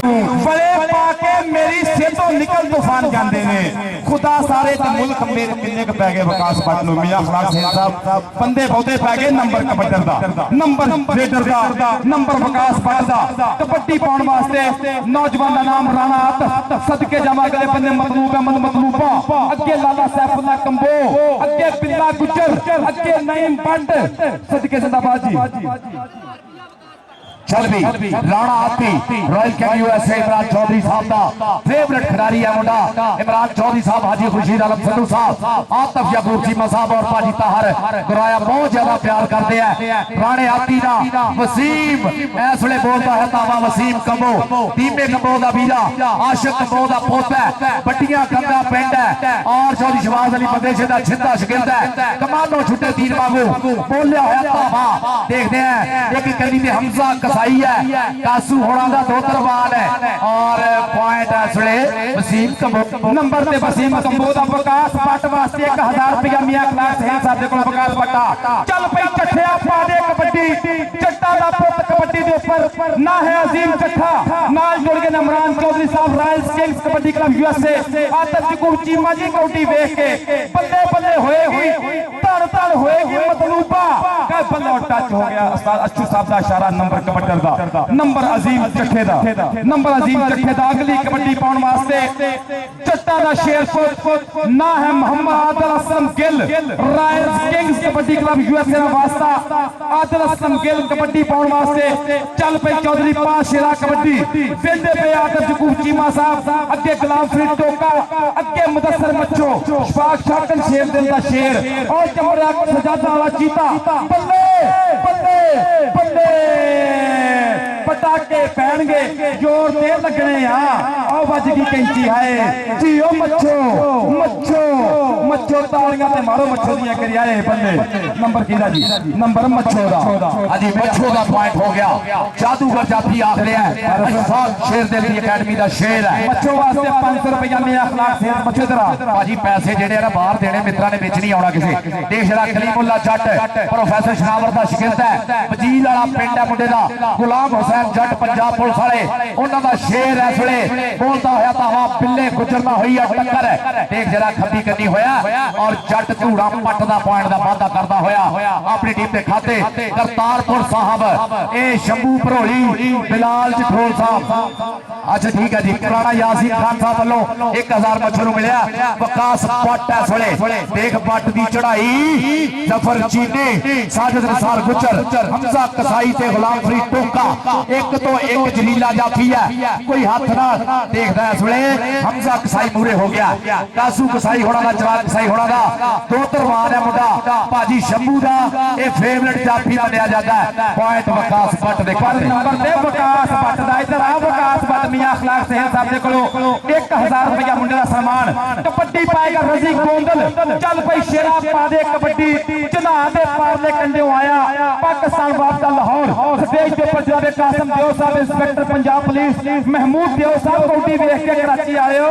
बड़े पाके मेरी सेतों निकल तूफान जाते हैं खुदा सारे ते मुल्क मेरे किन्ने पै गए विकास भट्ट नूं मियां खलाक सिंह साहब बंदे बहुते पै गए नंबर कबड्डर दा नंबर रेडर दा नंबर विकास भट्ट दा कबड्डी पाउण वास्ते नौजवान दा नाम राणा आत सदके जावा अगले बंदे मतलूब अहमद मतलूबा अगे लाला सैफुल्ला कंबो अगे बिल्ला गुज्जर अगे नईम बंड सदके जिंदाबाद जी चल भी राणा आती Royal Camp USA Imran Chaudhry साहब का फेवरेट खिलाड़ी है मुंडा इमरान चौधरी साहब हाजी खुर्शीद आलम संधू साहब आतफ याकूब चीमा साहब और पाजी ताहर गुराया बहुत ज्यादा प्यार करते हैं राणे आती ना वसीम इस वे बोलता है तावा वसीम कंबो दीमे कंबो का वीरा आशिक कंबो का पोता बट्टियां कंगा पिंड है और चौधरी शहबाज अली बंदेशे का छिंदा शगिर्द है कमानो छुट्टे तीर वांगू बोलिया होया तावा देखते हैं एक कली में हमजा कसाई है कासू होना का दोतरवान है और पॉइंट है वसीम कंबो नंबर ते वसीम कंबो दा विकास भट्ट वास्ते 1000 रुपया मियां खलाक सिंह साहब दे कोल विकास भट्टा चल पई चट्ठिया पा दे कबड्डी चट्टा दा पुत कबड्डी दे ऊपर ना है अजीम चट्ठा नाल जुड़ गए Imran Chaudhry Sahab royal Kings kabaddi club USA Atif Yaqoob Cheema ji कौटी देख के बल्ले बल्ले होएगी धड़ धड़ होएगी मतलूबा का बल्ले टच हो गया उस्ताद अच्छू साहब दा इशारा नंबर कबड्डर दा नंबर अजीम चट्ठे दा नंबर अजीम चट्ठे दा अगली कबड्डी पाउण वास्ते चट्टा दा शेर ना है Mohammad Adil Aslam Gill Royal Kings kabaddi club USA दा वास्ता आदिल असलम गिल कबड्डी पाउण वास्ते चल पे चौधरी पाशेरा कबड्डी वेंदे पे आतफ याकूब चीमा साहब अगे गुलाम फरीद टोका अगे मुदस्सर मच्छो शफाक शाकन शेर दिल दा शेर और चमड़ा सजादा वाला चीता बल्ले बल्ले बल्ले पटाके पैणगे जोर दे लगने आ बज गई कैंची है जी ओ मच्छो मच्छो मच्छो तालियां ते मारो मच्छो दियां करी आए बल्ले नंबर कीदा जी नंबर मच्छो दा अजी मच्छो दा पॉइंट हो गया जादूगर जाफी आखदे है अशफाक शेर दिल दी एकेडमी दा शेर है मच्छो वास्ते 500 रुपया में अखलाक से मच्छो तेरा भाजी पैसे जेडे ना बाहर देने मित्रा ने विच नहीं आउणा किसे देश दा कलीमुल्ला जट प्रोफेसर शनावर दा शिगिर्द है वजील वाला पिंड है मुंडे दा गुलाम जट पंजाब पुलिस वाले उन्होंने शेर इस वे बोलता होया तावा बिल्ले गुजरना हुई है टक्कर देख जरा खब्बी करनी होया और जट धूड़ा पट का पॉइंट का वादा करता होया अपनी टीम के खाते करतारपुर साहब ए शंभू भरोली बिलाल जठोल साहब अच्छा ठीक है जी पुराना यासीन खान साहब वालों 1000 मच्छर मिलया विकास भट्ट इस वे देख भट्ट की चढ़ाई जफर चीनी साजिद निसार गुजर हमजा कसाई ते गुलाम फरीद टोका एक तो एक जलीला जाफी है कोई हाथ ना देखता इस वे हमजा कसाई मूरे हो गया कासू कसाई होना दा जवाब कसाई होना दा दो तरवान है मुंडा भाजी शंभू दा ये फेवरेट जाफी बनया जाता है पॉइंट विकास भट्ट दे नंबर ते विकास भट्ट दा इधर आ विकास भट्ट मियां अखलाक सिंह साहब दे कोलो 1000 रुपया मुंडे दा सम्मान कबड्डी पाएगा रजी गोंदल चल भाई शेरा पा दे कबड्डी चना दे पारले कंडे आया पाकिस्तान वापस लाहौर स्टेज के ऊपर जनाब कासिम देव साहब इंस्पेक्टर पंजाब पुलिस महमूद देव साहब कौटी देख के कराची आए हो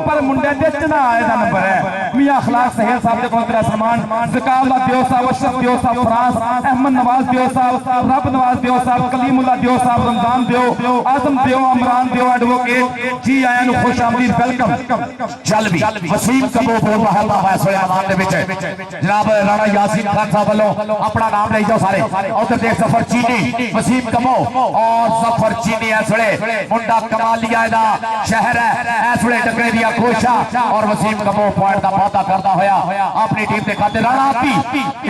पर मुंडे दे चना आए दा नंबर है मियां अखलाक सहेल साहब दे कोल तेरा सम्मान ज़काउल्लाह देव साहब अशरफ देव साहब फ्रांस अहमद नवाज देव साहब रब नवाज देव साहब कलीमुल्लाह देव साहब रमजान देव आजम देव इमरान देव एडवोकेट जी आया नु खुश आमदीद वेलकम चल भी वसीम कंबो बोल रहा है फैसले आमान दे विच जनाब राणा यासीन खान साहब वालों अपना नाम ले जाओ सारे उधर देख सफर चीनी वसीम कंबो और सफर चीनी इस वे मुंडा कमालिया दा शहर है इस वे टकरे दिया कोशा और वसीम कंबो पॉइंट का वादा करता होया अपनी टीम के खाते राणा आती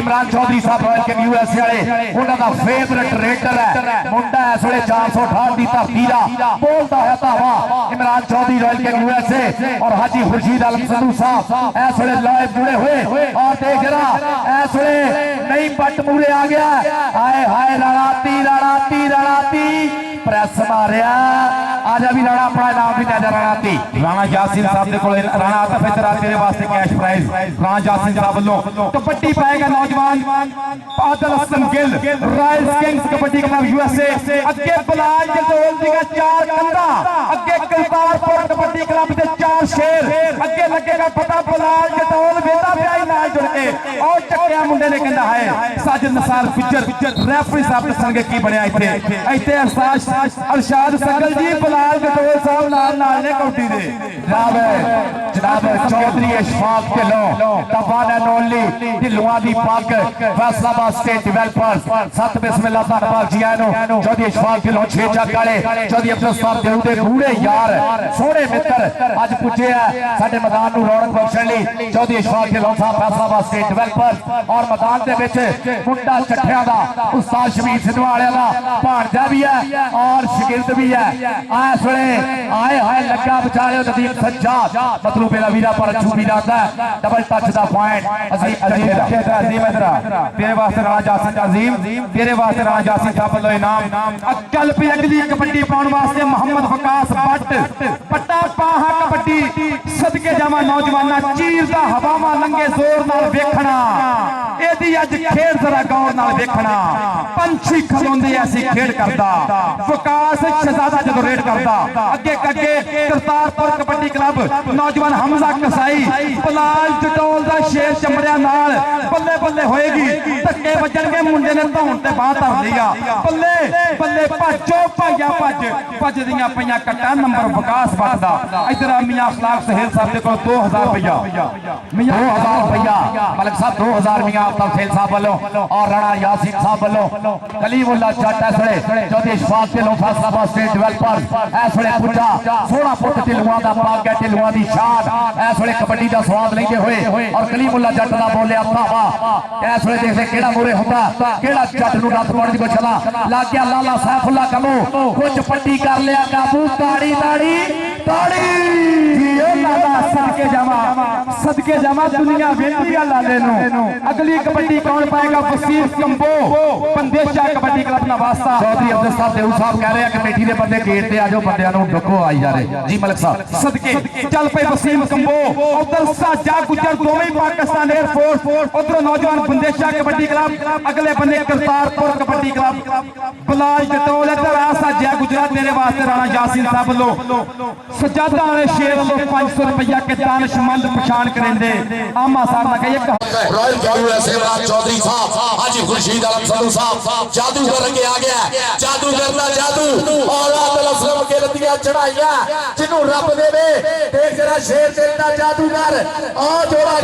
इमरान चौधरी साहब रॉयल के यूएसए वाले उन्हां दा फेवरेट रेडर है मुंडा इस वे 468 दी धरती दा बोलता है तावा इमरान चौधरी रॉयल के यूएसए और हाजी खुर्शीद आलम संधू साहब इस वे लाइव जुड़े हुए और देख जरा इस वे नई पट मूरे आ गया हाय हाय राणाती प्रेस मारिया आजा भी राणा अपना नाम भी नजर राणाती राणा यासीन साहब दे कोल राणा आतफ इधर तेरे वास्ते कैश प्राइज राणा यासीन साहब वालों कबड्डी पाएगा नौजवान Adil Aslam Gill Royal Kings kabaddi club USA अगे बिलाल जटोल दी 4 कंधा अगे करतारपुर कबड्डी क्लब दे 4 शेर अगे लगेगा पता बिलाल जटोल वेदा प्याई नाल जुड़ के और चक्किया मुंडे ने कहंदा है साजिद निसार गुज्जर रेफरी साहब दसणगे की बनया इथे अरशाद सकल जी बलाल गटोल साहब नाल ने कौटी दे जनाब चौधरी इशफाक ढिल्लों तबान एंड ओनली ढिल्लों दी पग फैसलाबाद स्टेट डेवलपर्स सत बिस्मिल्लाह धन्नवाद जी आए नो चौधरी इशफाक ढिल्लों 6 जग वाले चौधरी अब्दुल सत्तार देव दे बूढ़े यार सोहने मित्र अज पुजे है साडे मैदान नूं रौनक बख्शण लई चौधरी इशफाक ढिल्लों साहब फैसलाबाद स्टेट डेवलपर्स और मैदान दे विच मुंडा चट्ठियां दा उस्ताद शमीर सिद्धू वाले दा भाणजा भी है और शागिर्द भी है इस वेले आए हाय लगा बचाले नदीम सज्जाद मतलू मेरा वीरा पर छूबी जाता है डबल टच दा पॉइंट अजीम तेरे वास्ते राणा जासिम अजीम तेरे वास्ते राणा जासिम साहब लो इनाम अक्कल पे अगली कबड्डी पाउण वास्ते मोहम्मद वकास भट्ट पट्टा पाहा कबड्डी सदके जावा नौजवाना चीर दा हवावां लंघे जोर नाल वेखना एदी अज खेड जरा गौर नाल वेखना पंछी खलोंदे ऐसी खेड करदा वकास शहजादा जदों रेड करदा अगे अगे करतारपुर कबड्डी क्लब नौजवान हमजा कसाई बलाल जटोल दा शेर चमड़िया नाल बल्ले बल्ले होएगी धक्के वजणगे मुंडे ने धौण ते बाह धर लिया बल्ले बल्ले भजो भाइया भज दियां पईयां कट्टा नंबर वकास भट्ट दा इधर मियां अखलाक सहेल साहब दे कोल 2000 रुपया मियां 2000 रुपया मलिक साहब 2000 मियां अब्दुल खेल साहब वालों और राणा यासीन साहब वालों कलीमुल्लाह जट ऐसले चौधरी इशफाक ढिल्लों फैसलाबाद स्टेट डेवलपर्स ऐसले पुजा 16 फुट ढिल्लों दा पग है ढिल्लों दी शान ऐसले कबड्डी दा स्वाद लेंदे होए और कलीमुल्लाह जट दा बोलिया धावा ऐसले देखदे केड़ा मोरे हुंदा केड़ा जट नूं नत्थ पाउण दी कोई छला लग गया लाला सैफुल्लाह कमो कुछ पट्टी कर लिया काबू ताड़ी ताड़ी ताड़ी लाला सदके जावा दुनिया वेंदी लाले नु अगली कबड्डी कौन पाएगा वसीम कंबो बंदेशा कबड्डी क्लब नवासा चौधरी अब्दुल साहब देऊ साहब कह रहे हैं कमेटी दे बंदे गेट ते आ जाओ बंदियां नु डको आई जा रहे जी मलिक साहब सदके चल पे वसीम कंबो उधर साजा गुजर दोवें पाकिस्तान एयर फोर्स उधर नौजवान बंदेशा कबड्डी क्लब अगले बंदे करतारपुर कबड्डी क्लब बलाल जटोल इधर आ साजा गुजरात तेरे वास्ते राणा यासीन साहब लो सजादा वाले शेर लो 500 रुपया के दानिशमंद पहचान करेंदे आमा साहब ना कहिए रॉयल जादू सेवराज चौधरी साहब हाजी खुर्शीद आलम संधू साहब जादूगर के आ गया जादूगर दा जादू और आदल असलम के लतियां चढ़ाइयां जिन्हों रब देवे देख जरा शेर तेरा जादूगर आ जोड़ा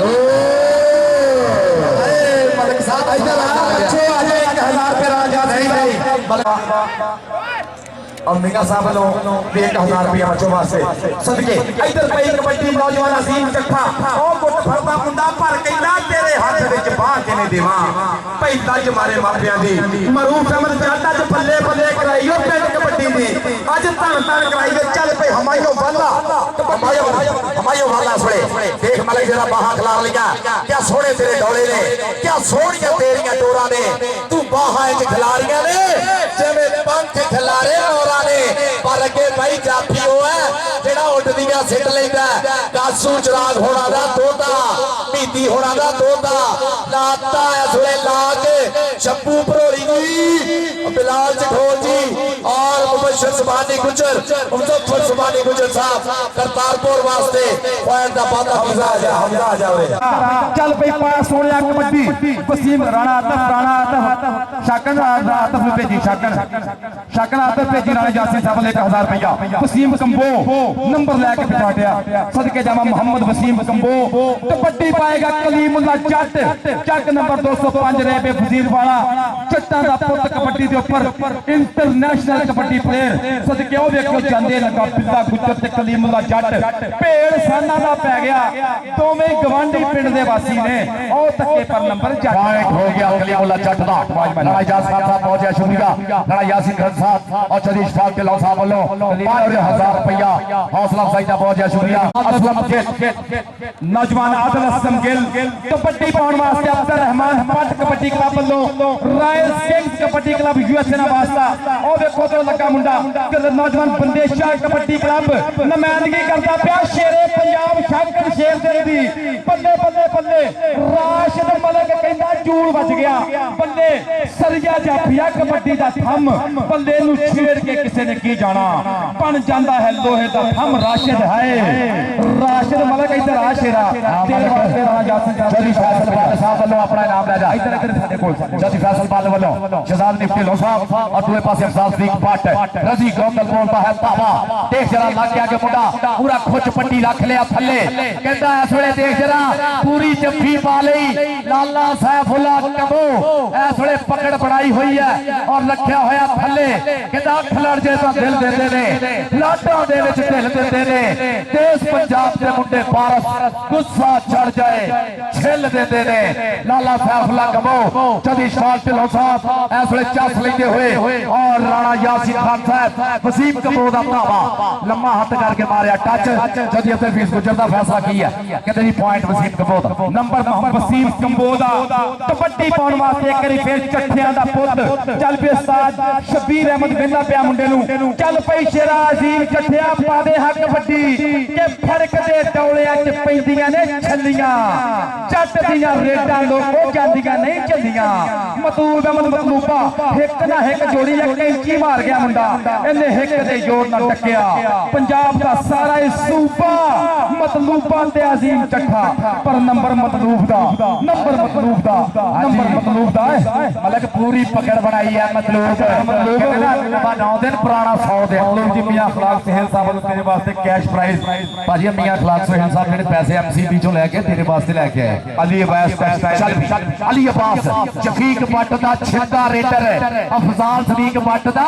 मलिक साहब इधर आ अच्छे आ जाए 1000 रुपया राजा नहीं और मियां साहब वालों 1000 रुपया बच्चों वास्ते सदके इधर पई कबड्डी नौजवान अजीम चट्ठा ओ गुट फरदा मुंडा भर कहंदा तेरे हाथ विच बाह किने देवां भई तज मारे मापियां दी मरूफ अहमद जाटा च बल्ले बल्ले कराईओ पिंड कबड्डी दी अज धन धन कराई दे चल पे हमायो वाला सड़े देख मलिक जरा बाहां खिलार लिया क्या सोहने तेरे डोले ने क्या सोहणियां तेरियां डोरां ने तू बाहां च खिलारियां ने जिवें पंख खिलारे पर अगे भाई जाफी है जेड़ा उड़दियां सिट लैंदा कासू चराग होना दा तोता मीती होना दा तोता लाता इस वे ला के शप्पू भरोड़ी जी बिलाल जठोर जी और मुबशर सुबानी गुजर मुजफ्फर सुबानी गुजर साहब करतारपुर वास्ते पॉइंट दा पाता हमजा आ जावे चल भाई पास सोनिया कबड्डी वसीम राणा आतफ शाकन आतफ ने भेजी शाकन आतफ भेजी राणा यासीन साहब ने 1000 रुपया वसीम कंबो नंबर लेके बिठाया सदके जावा मोहम्मद वसीम कंबो कबड्डी पाएगा कलीमुल्लाह जट नंबर 205 रेबे वजीर वाला चट्टा दा पुत कबड्डी दे ऊपर इंटरनेशनल कबड्डी प्लेयर सदके ओ वेखो जांदे लगा बिल्ला गुजर ते कलीमुल्लाह जट भेड़ साना दा पै गया दोवें गवांडी पिंड दे वासी ने ओ तक्के पर नंबर जट पॉइंट हो गया कलीमुल्लाह जट दा राणा यासीन साहब बहुत बहुत शुक्रिया राणा यासीन खान साहब और चौधरी इशफाक ढिल्लों साहब वालों 5000 रुपया हौसला अफजाई का बहुत बहुत शुक्रिया असलम गिल नौजवान आदिल असलम गिल कबड्डी पाउण वास्ते अब्दुल रहमान भट्ट कबड्डी क्लब वालों royal Kings kabaddi club USA ना वास्ता ओ देखो तो लगा मुंडा नौजवान बंदेशा कबड्डी क्लब नुमाइंदगी करता पिया शेरे पंजाब शाकर शेर दे दी बल्ले बल्ले बल्ले राशिद मलिक कहंदा जूड़ बच गया बल्ले सरिया जाफिया कबड्डी दा थम बल्ले नूं छेड़ के किसी ने की जाना बन जाता है लोहे दा थम राशिद है राशिद मलक इधर आ शेरा तेरे वास्ते राणा यासीन जदी फैसल बाल साहब वालों अपना नाम ले जा इधर इधर साडे कोल जदी फैसल बाल वालों शहजाद निफ्टी लो साहब और दूसरे पासे अफसास दीक भट्ट रजी गौतम बोलता है तावा देख जरा लग गया कि मुंडा पूरा खुच पट्टी रख लिया थल्ले कहता इस वेले देख जरा पूरी जफ्फी पा लई लाला सैफुल्ला कबो इस वेले पकड़ बनाई हुई है और रखा होया थल्ले कहता खलड़ जे तो दिल देंदे ने लाटां दे विच दिल देंदे ने देश पंजाब दे मुंडे पारस गुस्सा चढ़ जाए छिल देंदे ने लाला सैफुल्ला कबो जदी शॉट ढिल्लों साहब इस वेले चस लेंदे हुए और राणा यासीन खान साहब वसीम कबो दा भरावा लम्मा हथ करके मारिया टच जदी अब्दुल फीस गुजर दा फैसला की है कहते जी पॉइंट वसीम कबो दा नंबर मोहम्मद वसीम कबो दा कबड्डी पाउण वास्ते एक बारी फिर चट्ठियां दा पुੱਤ चल पे उस्ताद शबीर अहमद वेंदा पिया मुंडे नूं चल पई शेरा अजीम चट्ठिया पा दे हक कबड्डी के फड़क दे डौलियां च पैंदियां ने छल्लियां जट दियां रेडां लोको जांदियां नहीं चलियां मतलूब अहमद मतलूबा हिक ना हिक जोड़ी एक कैंची मार गया मुंडा इन्ने हिक दे जोर नाल टक्किया पंजाब दा सारा सूबा मतलूबा ते अजीम चट्ठा पर नंबर मतलूब दा नंबर मतलूब दा मतलब पूरी पकड़ बनाई है मतलूब 9 दिन पुराना 100 दिन जी मियां अखलाक सहल साहब तेरे वास्ते कैश प्राइज भाजी मियां अखलाक सहल साहब ने पैसे एमसीबी चों लेके तेरे वास्ते लेके आए अली अब्बास अली अब्बास शफीक भट्ट दा छिंदा रेडर अफजाल सदीक भट्ट दा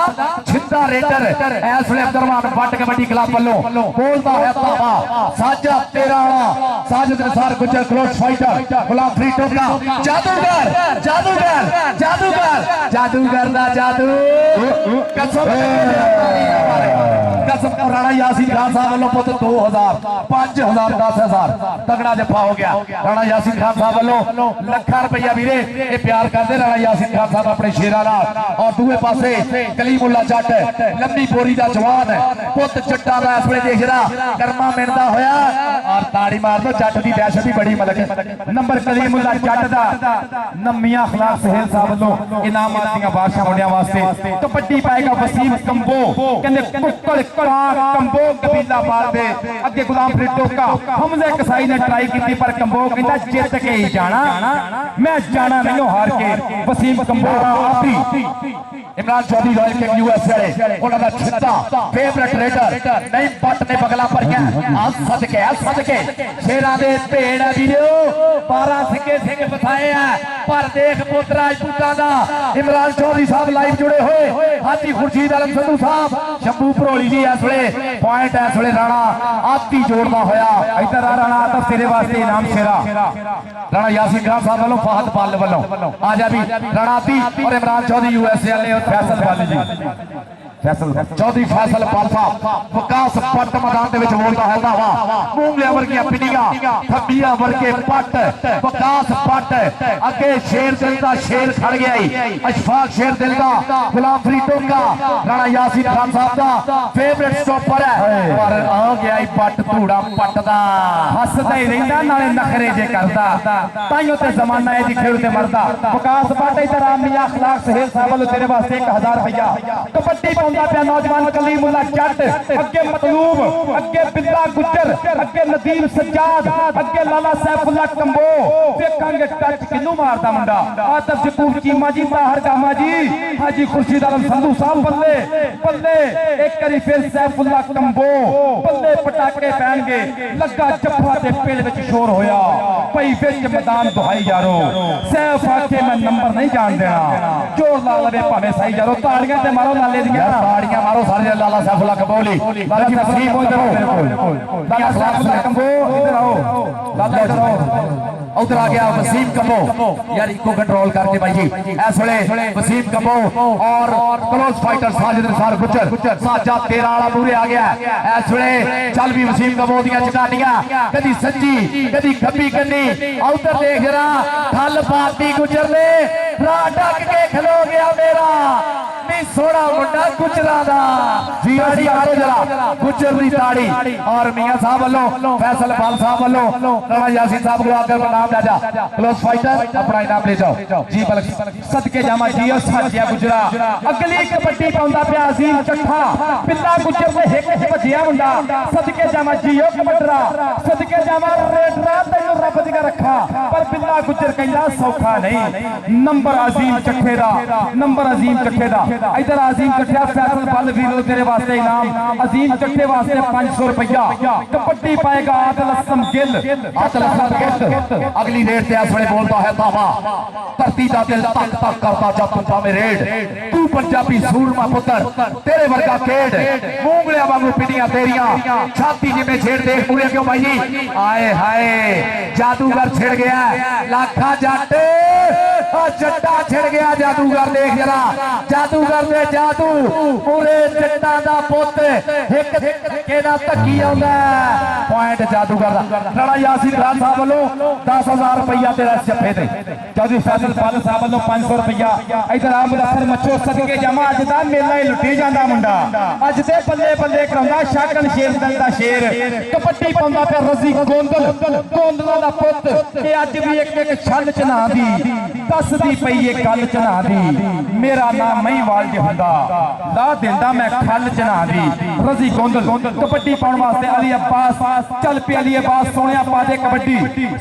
छिंदा रेडर इस वेले अब्दुलरहमान भट्ट कबड्डी क्लब वालों बोलदा है तावा साजा तेरा साजिद निसार गुजर क्लोज फाइटर गुलाम फ्री टोका जादूगर जादूगर जादूगर जादूगर दा जादू कसम कसम राणा यासीन खान साहब वालों पुत 2000 5000 10000 तगड़ा जफा हो गया राणा यासीन खान साहब वालों लाखा रुपया वीरे ये प्यार करते राणा यासीन खान साहब अपने शेरा नाल और दूसरे पासे कलीमुल्ला जट लंबी बोरी दा जवान पुत जट्टा दा इस वेले देख रहा कर्मा मिलदा होया और ताड़ी मार दो जट दी दहशत ही बड़ी मलक नंबर कलीमुल्ला जट दा नमियां अखलाक सहल साहब वालों इनामात दी बादशाह मुंडियां वास्ते कबड्डी पाएगा वसीम कंबो कहंदे कुक्कड़ कंबो कबीला पाल दे अगे गुलाम फ्री टोका हमजा कसाई ने ट्राई की पर कंबो कहंदा जित के ही जाना मैं जाना नहीं हार के वसीम कंबो आपी Imran Chaudhry Royal King USA उन्होंने छिट्टा फेवरेट रेडर नहीं पट ने बगला पर गया सदके शेरा दे भेड़ वीडियो 12 सिक्के सिंह बसाए हैं पर देख पुत्र राजपूतां दा इमरान चौधरी साहब लाइव जुड़े हुए हाजी खुर्शीद आलम संधू साहब शंभू भरोली जी इस वेले पॉइंट इस वेले राणा आती जोड़ना होया इधर आ राणा आतफ तेरे वास्ते इनाम शेरा राणा यासीन खान साहब वालों फहद पाल वालों आ जा भी राणा आती और इमरान चौधरी यूएसए वाले और फैसल वाले जी फैसल चौधरी फैसल पाल साहब विकास पट मैदान दे विच बोलदा है दावा मूंगलिया वर्गियां पिंडियां थब्बियां वर्गे पट विकास पट अगे शेर दिल दा शेर खड़ गया अशफाक शेर दिल दा गुलाम फ्री टोका राणा यासीन खान साहब दा फेवरेट स्टॉपर है पर आ गया पट धूड़ा पट दा हसदा ही रहिंदा नाले नखरे जे करदा ताइयों ते जमाना ए दी खेल ते मरदा विकास पट इधर आ मियां अखलाक सहल साहब वालों तेरे वास्ते 1000 रुपया कबड्डी पे नौजवान कलीमुल्ला जट अगे मतलूब अगे बिल्ला गुजर अगे नदीम सज्जाद अगे लाला सैफुल्ला कंबो देखांगे टच किनू मारदा मुंडा आतफ जकूब चीमा जी ताहर गामा जी हाजी खुर्शीद आलम संधू साहब बल्ले बल्ले एक करी फिर सैफुल्ला कंबो बल्ले पटाके पैणगे लगा जफ्फा ते पेड़ विच शोर होया पई विच मैदान दुहाई यारो सैफ आके मैं नंबर नहीं जान देना जोर ला लवे भावे सही यारो ताड़ियां ते मारो लाले दियां ताड़ियां मारो सारे लाला सैफुल्ला कंबोली लाला जी वसीम इधर आओ लाला सैफुल्ला कंबो इधर आओ लाला इधर आओ उधर आ गया वसीम कंबो यार इको कंट्रोल करके भाई जी इस वेले वसीम कंबो और क्लोज फाइटर साजिद निसार गुजर साजा तेरा वाला पूरे आ गया इस वेले चल भी वसीम कंबो दियां चटानियां कदी सज्जी कदी खब्बी कन्नी उधर देख जरा थल पाती गुजर ने राह ढक के खलो गया सोना मुंडा गुजरा दा जी असी आरो जरा गुजर दी ताड़ी और मियां साहब वालों फैसल पाल साहब वालों राणा यासीन साहब को आकर नाम ले जा क्लोज फाइटर अपना इनाम ले जाओ जी बलक सदके जामा जी और साथिया गुजरा अगली कबड्डी पाउंदा पिया अजीम चट्ठा पिल्ला गुजर ने हिक भजिया मुंडा सदके जामा जी ओ कबड्डरा सदके जामा रेडरा तैनू रब दी रखा पर पिल्ला गुजर कहंदा सौखा नहीं नंबर अजीम चट्ठे दा नंबर अजीम चट्ठे दा इधर अजीम चट्ठा फैसल बल वीरो तेरे वास्ते इनाम अजीम चट्ठे वास्ते 500 रुपया कबड्डी पाएगा आदिल असलम गिल आदिल असलम गिल अगली रेड ते इस वेले बोलता है बाबा धरती दा दिल तक तक करता जब तू पावे रेड तू पंजाबी सूरमा पुत्र तेरे वर्गा केड मूंगलियां वांगू पिटियां तेरियां छाती जिमें छेड़ देख पूरे क्यों भाई आए हाय जादूगर छिड़ गया लाखा जट जट्टा छिड़ गया जादूगर देख जरा जादूगर दे जादू पूरे जट्टा दा पुत एक केदा धक्की आउंदा पॉइंट जादूगर दा राणा यासीन खान साहब वालों 10,000 रुपया तेरा जफे ते चौधरी फैसल पाल साहब वालों 500 रुपया इधर आ मुदस्सर मच्छो सदके जमा अज दा मेला ही लुटी जांदा मुंडा अज ते बल्ले बल्ले कराउंदा शाकन शेर दल दा शेर कबड्डी पाउंदा पे रजी गोंदल गोंदला दा पुत ते अज भी एक एक छल चना दी दसदी पई ये गल चना दी मेरा नाम महीवाल जे हुंदा ला दिंदा मैं खल चना दी रजी गोंदल कबड्डी पाउण वास्ते अली अब्बास चल पे अली अब्बास सोहणिया पा दे कबड्डी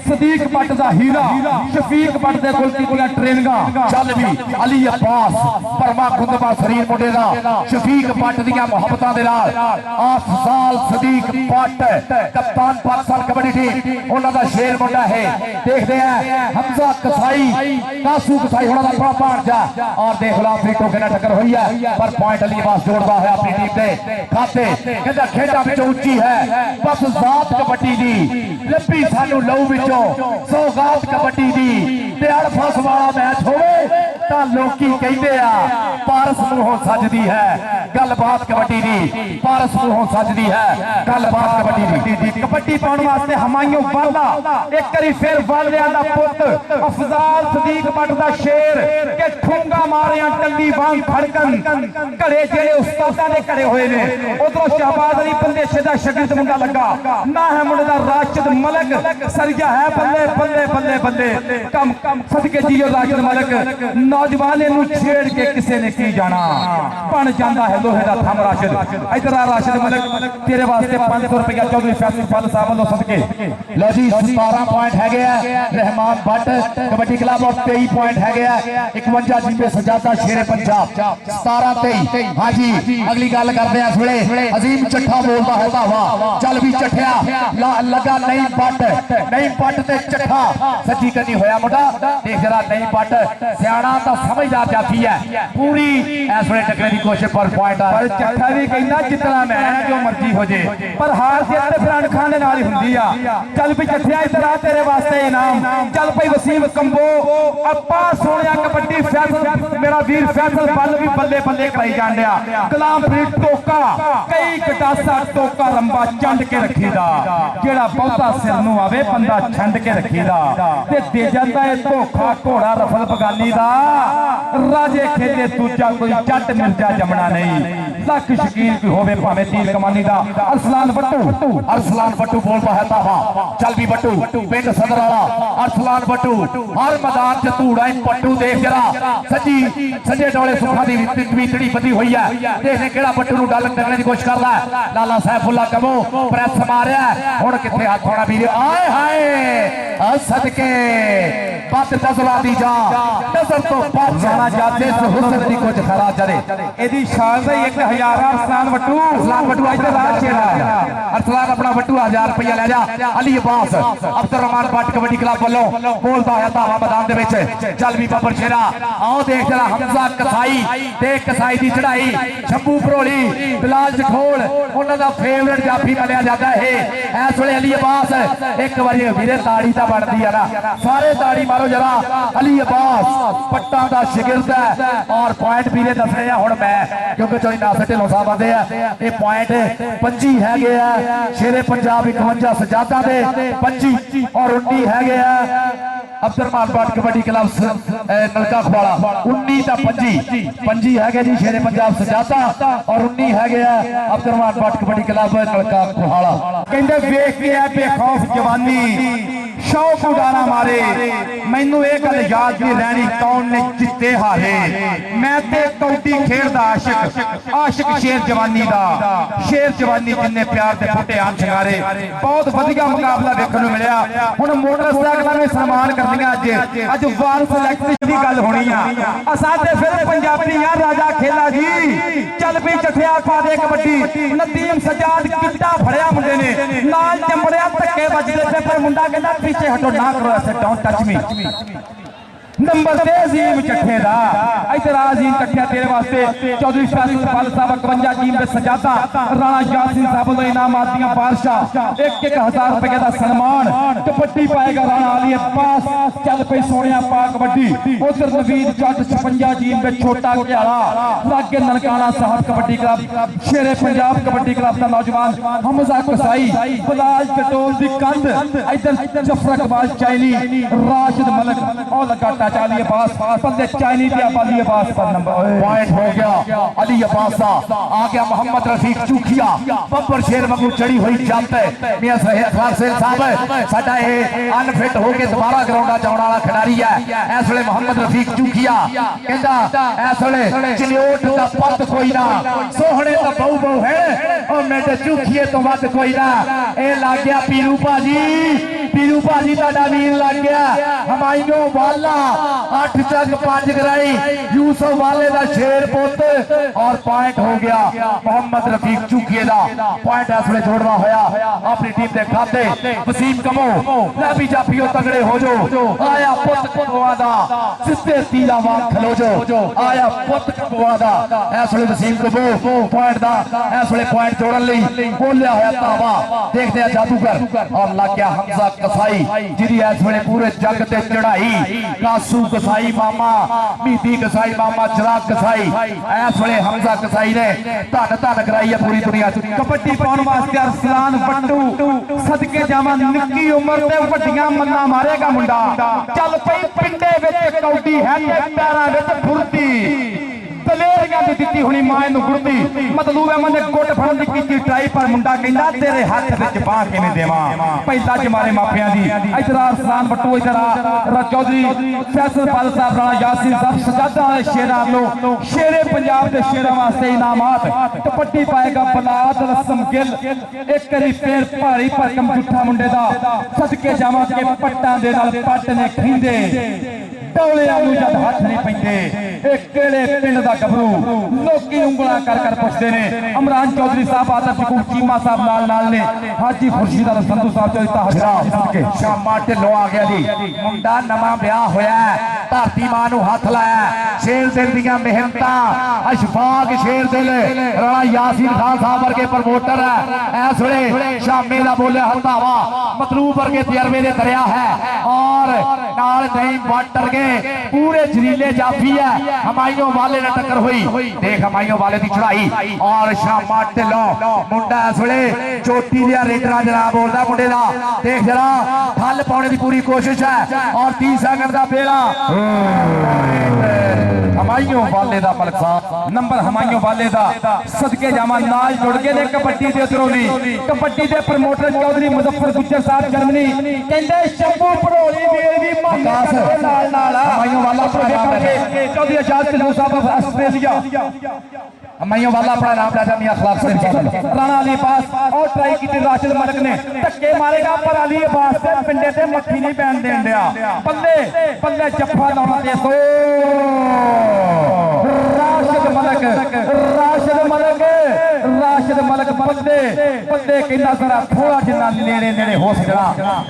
सदीक भट्ट दा हीरा शफीक भट्ट दे कोल कीतियां ट्रेनिंगां चल भी अली अब्बास परमा खुंदबा शरीर मुंडे दा शफीक भट्ट दियां मोहब्बतां दे नाल 8 साल सदीक भट्ट कप्तान पाकिस्तान कबड्डी टीम उन्हां दा शेर मुंडा है देखदे हैं हमजा कसाई कासू कसाई होना दा बड़ा भांजा और देख लो अपनी टोके नाल टक्कर हुई है पर पॉइंट अली अब्बास जोड़दा है अपनी टीम दे खाते कहंदा खेडा विच ऊंची है बस जात कबड्डी दी लंबी सानू लहू विचों सौगात कबड्डी दी ते अड़फस वाला मैच होवे तां लोकी कहंदे आ पारस मूहों सजदी है गलबात कबड्डी दी पारस मूहों सजदी है गलबात कबड्डी दी कबड्डी पाउण वास्ते हमायूं वाला एक करी फिर वालियां दा पुत अफजाल सदीक भट्ट दा शेर के ठुंगा मारियां टल्ली वांग खड़कन घड़े जेड़े उस्तादां दे घड़े होए ने उधरों शहबाज अली बंदेशे दा शागिर्द मुंडा लगा ना है मुंडे दा राशिद मलक सरिया है बल्ले बल्ले बल्ले बल्ले कम सदके जियो राशिद मलक नौजवान नू छेड़ के किसे ने की जाना बन जांदा है लोहे दा थम राशिद इधर आ राशिद मलक तेरे वास्ते 500 रुपया चौधरी फैसल पाल साहब वालों सदके लो जी 17 पॉइंट है गया रहमान भट्ट कबड्डी क्लब और 23 पॉइंट है गया 51 जिम्मे सजादा शेरे पंजाब 17-23 हां जी अगली गल करते हैं इस वेले अजीम चट्ठा बोलता है वाह चल भी चट्ठिया लगा नहीं पट ते चट्ठा सच्ची करनी होया मुंडा देख जरा नहीं पट सियाणा तो समझदार जाती है पूरी इस वेले टकरे की कोशिश पर पॉइंट पर चट्ठा भी कहंदा जितना मैं जो मर्जी हो जे पर हार जित ते फिर अणखां दे नाल ही हुंदी आ चल भी चट्ठिया इधर आ तेरे वास्ते इनाम चल भाई वसीम कंबो अप्पा सोहणिया कबड्डी फैसल मेरा वीर फैसल बल भी बल्ले बल्ले कराई जान दिया गुलाम फरीद टोका कई गटासा टोका लंबा चंड के रखीदा जेड़ा बहुता सिर नूं आवे बंदा छंड के रखीदा ते दे जांदा है धोखा घोड़ा रफल बगानी दा राजे खेते दूजा कोई जट मिर्जा जमना नहीं लख शकील भी होवे भावे तीर कमानी दा अरसलान बट्टू बोलता है तावा चल भी बट्टू पिंड सदर वाला अरसलान बट्टू हर मैदान च धूड़ा पट्टू देख जरा सजी सजे डोले सुखा दी वीतड़ी बधी हुई है देखने केड़ा बट्टू नूं डालन करने की कोशिश करदा है लाला सैफुल्ला कमो प्रेस मारिया हुण किथे हाथ होना वीर आए हाय सदके बद नजला दी जा नजर तो बच जाना जाते हुस्न दी कुछ खरा चले एदी शान दा 1000 अरसलान बट्टू इधर आ छेड़ा अरसलान अपना बट्टू 1000 रुपया ले जा अली अब्बास अब्दुर्रहमान भट्ट कबड्डी क्लब वालों बोलता है दावा मैदान दे विच चल भी बबर शेरा आओ देख जरा हमजा कसाई देख कसाई दी चढ़ाई शंभू भरोली बिलाल जखोल उन्हां दा फेवरेट जाफी मनिया जाता है इस वेले अली अब्बास एक बारी वीरे ताड़ी ता बनदी है ना सारे ताड़ी मारो जरा अली अब्बास पट्टा दा शागिर्द है और पॉइंट वीरे दस रहे हुण मैं क्योंकि चोई नासर ढिल्लों साहब आंदे आ ये पॉइंट 25 है गया शेरे पंजाब 51 सजादा दे 25 और 19 है गया अब्दुलरहमान बाट कबड्डी क्लब नलका खवाड़ा 19 ਤਾਂ 25 ਹੈਗੇ ਜੀ ਸ਼ੇਰੇ ਪੰਜਾਬ ਸਜਾਦਾ ਔਰ 19 ਹੈਗੇ ਆ ਅਬਦੁਲਰहमान बाट कबड्डी क्लब नलका खवाड़ा ਕਹਿੰਦੇ ਵੇਖ ਕੇ ਆ ਬੇਖੌਫ ਜਵਾਨੀ शौक उड़ाना मारे मैनू ये गल याद नहीं रहनी कौन ने जिते हारे मैं ते कौडी खेल दा आशिक शेर जवानी दा शेर जवानी जिन्ने प्यार दे फुटे आन शंगारे बहुत वधिया मुकाबला देखने को मिलया हुण मोटरसाइकिल में सन्मान करनिया अज वार सिलेक्शन दी गल होनी आ असां ते फिर पंजाबी आ राजा खेला जी चल पई चठिया पा दे कबड्डी नदीम सजाद किट्टा फड़िया मुंडे ने नाल चंबड़िया धक्के वजदे पे पर मुंडा कहंदा पीछे हटो ना करो ऐसे डोंट टच मी नंबर ते अजीम चट्ठे दा इधर अजीम चट्ठा तेरे वास्ते चौधरी फैसल पाल साहब 51 टीम दे सजादा राणा यासीन साहब दा इनामात दियां बादशाह 1-1000 रुपए दा सन्मान कबड्डी पाएगा राणा अली अब्बास चल पे सोनिया पा कबड्डी उधर नवीद जट 56 टीम दे छोटा घियाला लागे ननकाना साहब कबड्डी क्लब शेरे पंजाब कबड्डी क्लब दा नौजवान हमजा कसाई बलाल चटोल दी कंध इधर जफर इकबाल चाइनी राशिद मलिक और लगा चाली अब्बास बंदे चाइनी पे अली अब्बास पर नंबर पॉइंट हो गया अली अब्बास दा आ गया मोहम्मद रफीक चूखिया बब्बर शेर वांगू चढ़ी हुई जंप है मियां फैसल साहब साडा ये अनफिट हो के दोबारा ग्राउंडा जाने वाला खिलाड़ी है इस वेले मोहम्मद रफीक चूखिया कहंदा इस वेले चिन्योट दा पत कोई ना सोहणे दा बहु बहु है और मेरे चूखिए तो वध कोई ना ए लग गया पीरू भाजी दा वीर लग गया हमायूं वाला 8 तक 5 कराई यूसुफ वाले दा शेर पुत और पॉइंट हो गया मोहम्मद रफीक चूकिए दा पॉइंट इसलिए जोड़ना होया अपनी टीम दे खाते वसीम कमो ले भी जाफियो तगड़े हो जो आया पुत कमोआ दा सिद्धे तीला वांग खलो जो आया पुत कमोआ दा इसलिए वसीम कमो पॉइंट दा इसलिए पॉइंट जोड़न लई बोलिया होया तावा देखते हैं जादूगर और लग गया हमजा कसाई जिदी इसलिए पूरे जग ते चढ़ाई कासू कसाई मामा मीदी कसाई मामा चिराग कसाई इस वेले हमजा कसाई ने धन धन कराई है पूरी दुनिया कबड्डी पाउण वास्ते अरसलान बट्टू सदके जावां निक्की उम्र ते वड्डियां मन्ना मारेगा मुंडा चल पई पिंडे विच कौडी है ते पैरां विच फुरती दलेरियां दी दित्ती हुणी मां नूं गुरदी मतलब है मैंने गुट फड़न दी कीती ट्राई पर मुंडा कहंदा तेरे हाथ विच बाह किवें देवां पहला च मारे मापियां दी इधर अरसलान बट्टू इधर चौधरी फैसल पाल साहब राणा यासीन साहब सजादा वाले शेरां लो शेरे पंजाब दे शेरां वास्ते इनामात कबड्डी पाएगा बलाद रसम गिल एक करी पैर भारी भरकम जुठा मुंडे दा सदके जावां के पट्टां दे नाल पट ने खिंदे टोलियां नूं जद हथ नहीं पैंदे ए किहड़े पिंड दा गभरू लोकी उंगलां कर पुछदे ने इमरान चौधरी साहब आदर जकूब चीमा साहब नाल ने हाजी खुर्शीद संधू साहब चौधरी ताहरा शामा ढिल्लों आ गया जी मुंडा नवां ब्याह होया धरती मां नूं हथ लाया शेर दिल दियां मेहनतां अशफाक शेर दिल राणा यासीन खान साहब वर्गे प्रमोटर है इस वेले शामे दा बोलिया हथावा मतलूब वर्गे तजर्बे दे दरिया है और नाल नहीं वाटर के पूरे जरीले जाफी है हमायूं वाले ने टक्कर हुई देख हमायूं वाले की चढ़ाई और शामा ढिल्लों मुंडा इस वेले चोटी दिया रेडरा जरा बोलदा मुंडे दा देख जरा ठल पाने की पूरी कोशिश है और 30 सेकंड का बेड़ा हमायूं वाले दा मलक साहब नंबर हमायूं वाले दा सदके जावां नाल जुड़ के ने कबड्डी दे उतरोली कबड्डी दे प्रमोटर चौधरी मुजफ्फर गुज्जर साहब जर्मनी कहंदे शंभू भड़ोली मेल भी विकास नाल नाल हमायूं वाला चौधरी आजाद साहब ऑस्ट्रेलिया हमायूं वाला अपना नाम राजा मियां खिलाफ से राणा अली अब्बास और ट्राई की राशिद मलिक ने धक्के मारेगा पर अली अब्बास से पिंडे ते मक्खी नहीं पैन देन दिया बल्ले बल्ले जफ्फा लाउणा ते सो राशिद मलिक बंदे कहंदा जरा थोड़ा जिन्ना नेड़े नेड़े हो सकदा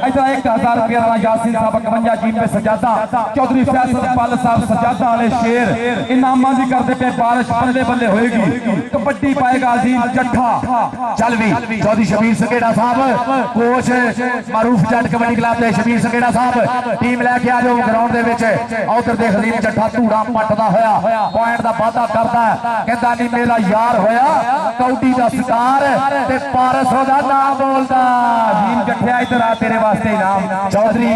इधर 1000 रुपया राणा यासीन साहब 51 टीम पे सजादा चौधरी फैसल पाल साहब सजादा वाले शेर इनामां दी करदे पे बारिश बल्ले बल्ले होएगी कबड्डी पाएगा अजीम जट्ठा चल भी चौधरी शबीर संगेड़ा साहब कोच मारूफ जट कबड्डी क्लब दे शबीर संगेड़ा साहब टीम लेके आ जाओ ग्राउंड दे विच उधर देख अजीम जट्ठा धूड़ा पटदा होया पॉइंट दा वादा करदा कहंदा नहीं मेरा यार होया कौडी दा स्टार ते पारस दा नाम बोलदा अजीम जट्ठा इधर आ तेरे वास्ते इनाम चौधरी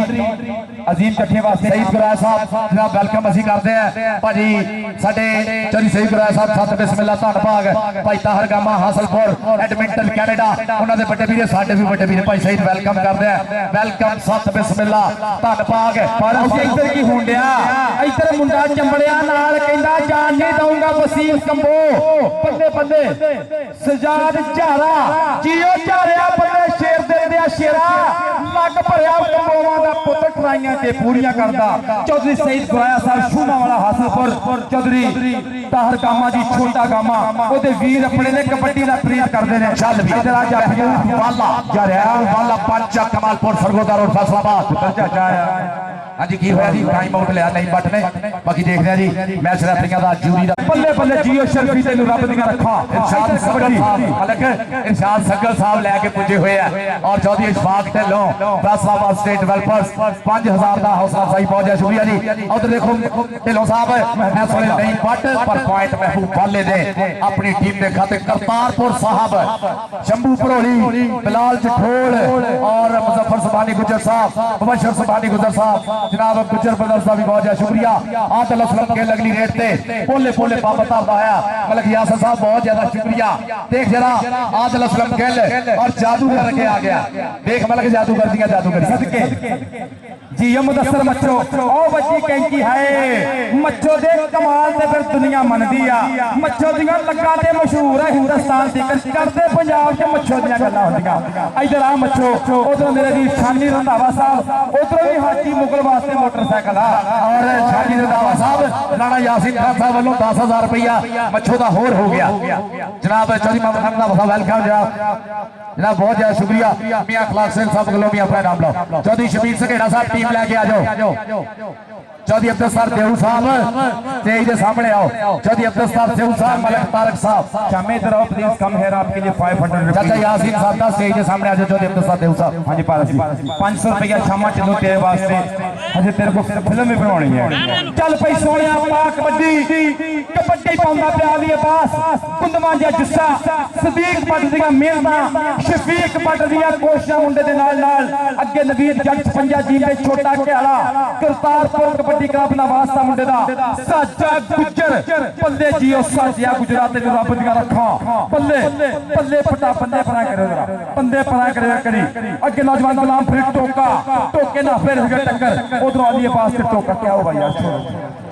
अजीम चट्ठे वास्ते सईद गुराया साहब जनाब वेलकम असी करते हैं भाजी साडे चौधरी सईद गुराया साहब सत बिस्मिल्ला धन्नभाग भाई ताहर गामा हासलपुर एडमिंटन कैनेडा उन्होंने बड़े वीर साडे भी बड़े वीर भाई सईद वेलकम करते हैं वेलकम सत बिस्मिल्ला धन्नभाग पर इधर की होंडिया इधर मुंडा चंबड़िया नाल कहंदा जान नहीं दूंगा वसीम कंबो बंदे बंदे सजाद झारा जियो झारिया बंदे शेर दे दिया शेरा लग भरिया कंबोवां दा पुत्र ट्राइयां ते पूरियां करदा चौधरी सईद गुराया साहब शूमा वाला हासलपुर चौधरी ताहर गामा जी छोटा गामा ओदे वीर अपने ने कबड्डी दा प्रीत करदे ने चल भी इधर आ जा वाला जा रहा वाला पंच कमालपुर सरगोदा रोड फैसलाबाद चाचा हाँ जी की होया जी टाइम आउट लिया नहीं बट ने बाकी देख रहे हैं जी मैच रेफरिंग दा जूरी दा बल्ले बल्ले जियो शर्फी तेनू रब दी रखा इरशाद सगल साहब मालक इरशाद सगल साहब लेके पुजे हुए हैं और चौधरी इशफाक ढिल्लों फैसलाबाद स्टेट वेलफेयर 5000 का हौसला अफजाई बहुत है शुक्रिया जी। उधर देखो ढिल्लों साहब मैं सुने नहीं बट पर पॉइंट महबूब वाले ने अपनी टीम के खाते करतारपुर साहब शंभू भरोली बिलाल जठोल और मुजफ्फर सुबानी गुजर साहब मुबशर सुबानी गुजर साहब जनाब गुजर ब्रदर्स का भी बहुत है शुक्रिया। आदिल असलम के अगली रेट से पोले पोले बाबत आया मलक यासर साहब बहुत ज्यादा शुक्रिया। देख जरा आदिल असलम गिल और जादूगर के आ गया देख मलक जादूगर दिया जादूगर सदके जी मुदस्सर मच्छो ओ बच्ची कैंची है मच्छो दे कमाल ते फिर दुनिया मनदी आ मच्छो दियां लग्गां ते मशहूर है हिंदुस्तान दी करते पंजाब च मच्छो दियां गल्लां होंदियां। इधर आ मच्छो उधर मेरे वीर शानी रंधावा साहब उधर भी हाजी मुगल वास्ते मोटरसाइकिल आ और शानी रंधावा साहब राणा यासीन खान साहब वालों 10,000 रुपया मच्छो का होर हो गया जनाब चौधरी मोहम्मद रंधावा साहब वेलकम जनाब बहुत ज्यादा शुक्रिया। मियां अखलाक सिंह साहब को भी अपना नाम लो चौधरी शबीर सघेड़ा साहब टीम लेके आ जाओ चौधरी अब्दुल सर देहू साहब स्टेज के सामने आओ चौधरी अब्दुल सर देहू साहब मलक तारक साहब शामे तरह प्लीज कम है आपके लिए 500 चाचा यासीन साहब का स्टेज के सामने आ जाओ चौधरी अब्दुल सर देहू साहब हाँ जी 500 रुपया शामा चलो तेरे वास्ते अजे तेरे को फिल्म भी बनानी है चल भाई सोने पा कबड्डी पाउंदा प्या दी पास कुंदमा जा जुस्सा सदीक भट्ट दियां मेहनतां शफीक भट्ट दियां कोशिशां मुंडे दे नाल अगे नवीर जट पंजा जी दे छोटा घियाला करतारपुर कबड्डी क्लब दा वास्ता मुंडे दा साजा गुजर बल्ले जियो साजिया गुजरात दे रब दियां रखा बल्ले बल्ले पटा बंदे परा करो जरा बंदे परा करी अगे नौजवान गुलाम फरीद टोके ना फिर टक्कर उधरों अली अब्बास के टोका क्या हो भाई यार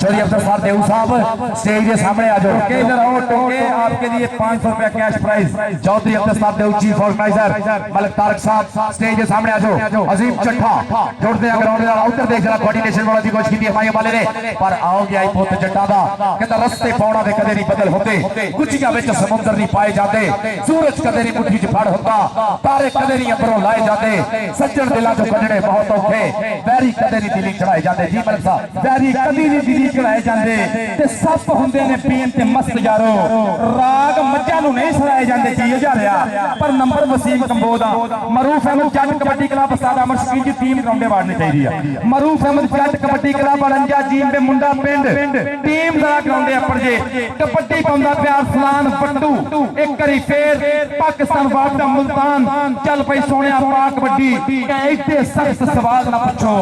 चौधरी अब्दुल सर देहू साहब स्टेज के सामने आ जाओ इधर आओ टोके आपके लिए 500 रुपया कैश प्राइज चौधरी अब्दुल सर देहू चीफ ऑर्गेनाइजर मलक तारक साहब स्टेज के सामने आ जाओ अजीम चट्ठा जोड़ते हैं ग्राउंड वाला उधर देख जरा कोऑर्डिनेशन वाला दी कोशिश की हमारे वाले ने पर आओ गया पुत जट्टा दा कहता रस्ते पौड़ा दे कदे नहीं बदल होते कुचिया विच समुंदर नहीं पाए जाते सूरज कदे नहीं मुट्ठी च फड़ होता तारे कदे नहीं अंबरों लाए जाते सज्जन दिलां चों कढणे बहुत औखे वैरी कदे नहीं दिली चढ़ाए जाते जी मलक साहब वैरी कदी नहीं दिली चढ़ाए जाते ते सप हुंदे ने पीन ते मस्त यारो राग मज्जां नूं नहीं सुनाए जाते जी हजारिया पर नंबर वसीम कंबो दा मरूफ अहमद जट कबड्डी क्लब उस्ताद अमर शकीन जी टीम ग्राउंडे वाड़नी चाहिए मरूफ अहमद जट कबड्डी क्लब अड़ंजा जीम दे मुंडा पिंड टीम दा ग्राउंडे अपर जे कबड्डी पाउंदा प्यार फलान बट्टू एक करी फेर पाकिस्तान वादा मुल्तान चल पई सोनिया पा कबड्डी इत्ते सख्त सवाल ना पूछो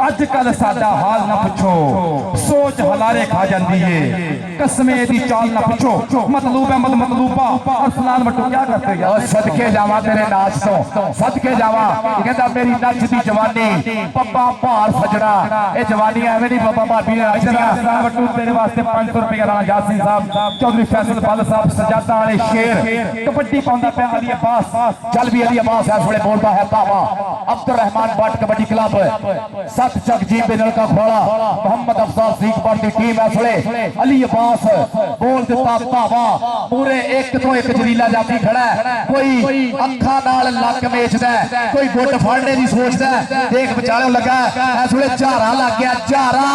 अजकल साडा हाल ना पूछो सोच हलारे खा जाती है कसमें दी चाल ना पूछो मतलूब है मतलूबा और फलान बट्टू क्या करते हैं और सदके जावा तेरे नाच तो सदके जावा कहता मेरी नच दी जवानी पप्पा भार सजड़ा ए जवानी एवें नहीं पप्पा भाभी ने नचदियां बट्टू तेरे वास्ते 500 रुपया राणा यासीन साहब चौधरी फैसल बल साहब सजादा वाले शेर कबड्डी पाउंदा पे अली अब्बास चल भी अली अब्बास है थोड़े बोलता है पावा अब्दुल रहमान भट्ट कबड्डी क्लब सत चक जी बिनल का खोला मोहम्मद अफसार सीख की टीम है थोड़े अली अब्बास बोल दिता पावा पूरे एक तो एक जलीला जाती खड़ा है कोई अखा नाल लक मेचदा कोई गुट फड़ने की सोचदा देख विचाले लगा इस वे झारा लग गया झारा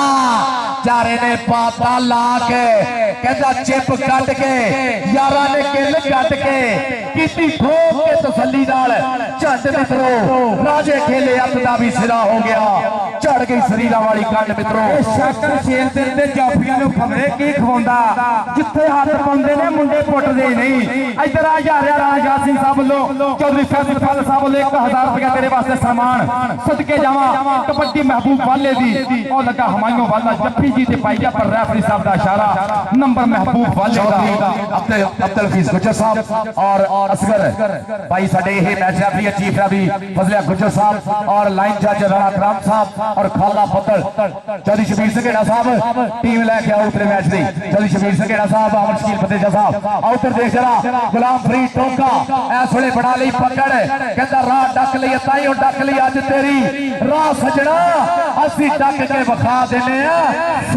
झारे ने पाता ला के कहता चिप कट के यारा ने किल कट के की ठोक के तसल्ली नाल झट मित्रो राजे खेले अत दा भी सिरा हो गया। ਝੜ ਗਈ ਸਰੀਰਾਂ ਵਾਲੀ ਕੰਡ ਮਿੱਤਰੋ ਸ਼ਾਕਰ ਸ਼ੇਰ ਦੇ ਜਾਫੀਆਂ ਨੂੰ ਖਬਰੇ ਕੀ ਖਵਾਉਂਦਾ ਜਿੱਥੇ ਹੱਥ ਪਾਉਂਦੇ ਨੇ ਮੁੰਡੇ ਪੁੱਟਦੇ ਨਹੀਂ ਇੱਧਰ ਆ ਜਾ ਰਿਹਾ ਰਾਜਾ ਸਿੰਘ ਸਾਹਿਬ ਵੱਲੋਂ ਚੌਧਰੀ ਫੈਸਲ ਸਾਹਿਬ ਵੱਲੋਂ 1000 ਰੁਪਇਆ ਤੇਰੇ ਵਾਸਤੇ ਸਨਮਾਨ ਸਦਕੇ ਜਾਵਾਂ ਕਬੱਡੀ ਮਹਿਬੂਬ ਵਾਲੇ ਦੀ ਉਹ ਲੱਗਾ ਹਮਾਇਓ ਵਾਲਾ ਜੱਫੀ ਜੀ ਤੇ ਪਾਈ ਜਾ ਪਰ ਰੈਫਰੀ ਸਾਹਿਬ ਦਾ ਇਸ਼ਾਰਾ नंबर महबूब वाले अब्दुल हफीज गुज्जर साहब और असगर भाई साडे ये match referee chief referee Fazlia Gujjar Sahab और लाइन जज राणा कराम साहब और खाला बदल चौधरी शबीर सघेड़ा साहब टीम लेके आओ उतरे मैच दी चौधरी शबीर सघेड़ा साहब अमर शकील फतेजा साहब आउटर देख जरा गुलाम फरीद टोका इस वेले बड़ा लई पकड़ कहंदा राह डक लई ताईओ डक लई अज तेरी राह सजना असी डक के विखा देने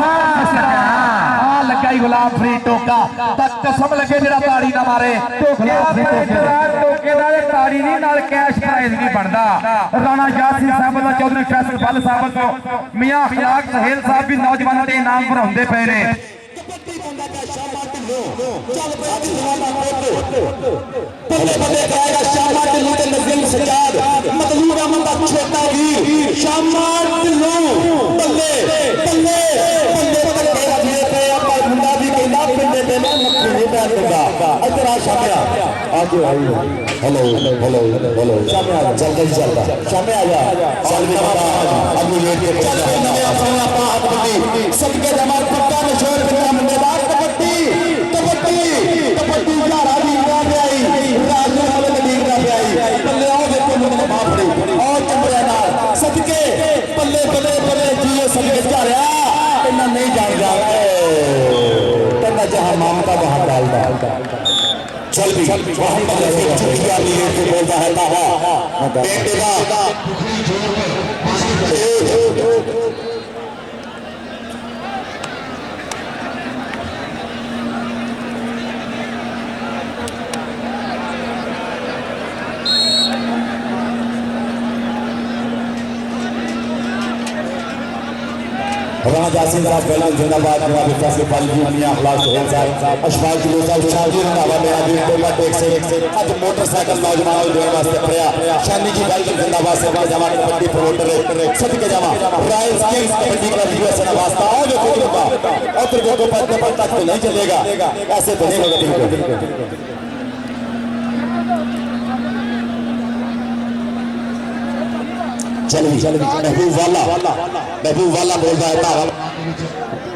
आ लगा गुलाम फरीद टोका तक कसम लगे जरा ताड़ी ना मारे टोके ताड़ी नहीं नाल कैश प्राइज नहीं बनता राणा यासीन साहब का चौधरी फैसल बल साहब को मियां अखलाक सहेल साहब भी नौजवानों के इनाम बढ़ाते पे ने हेलो हेलो हेलो शामे आ जल्दी चलता शामे आ जा सालवी बाबा अभी लेट के चल नया सोना हाथ बंदी सबके जमात पक्का में छोड़ के मुंडेदार कबड्डी कबड्डी कबड्डी का राजी हुआ पे आई राजू वाले लीग का पे आई बल्ले आओ देखो मुंडे मां पड़ी और चंबरे नाल सदके बल्ले बल्ले बल्ले जियो सबके जा रहा इतना नहीं जान जा तन्ना जहां मामता वहां डालता चल भी वहां पर चुटिया लिए के बोलता है ताहा बेटेगा राणा यासीन साहब पहला जिंदाबाद जनाब फैसल पाली मियां अखलाक सहेल साहब अशफाक जी साहब शादी रंधावा में आज टोला टेक से आज मोटरसाइकिल नौजवान देने वास्ते पड़या शानी की बाइक जिंदाबाद सेवा जमा कबड्डी प्रोमोटर सदके जावा रॉयल किंग्स कबड्डी का यूएसए का वास्ता आओ जो कोई होगा और फिर वो पर तक तो नहीं चलेगा ऐसे तो नहीं होगा चल महबूब वाला बोल रहा है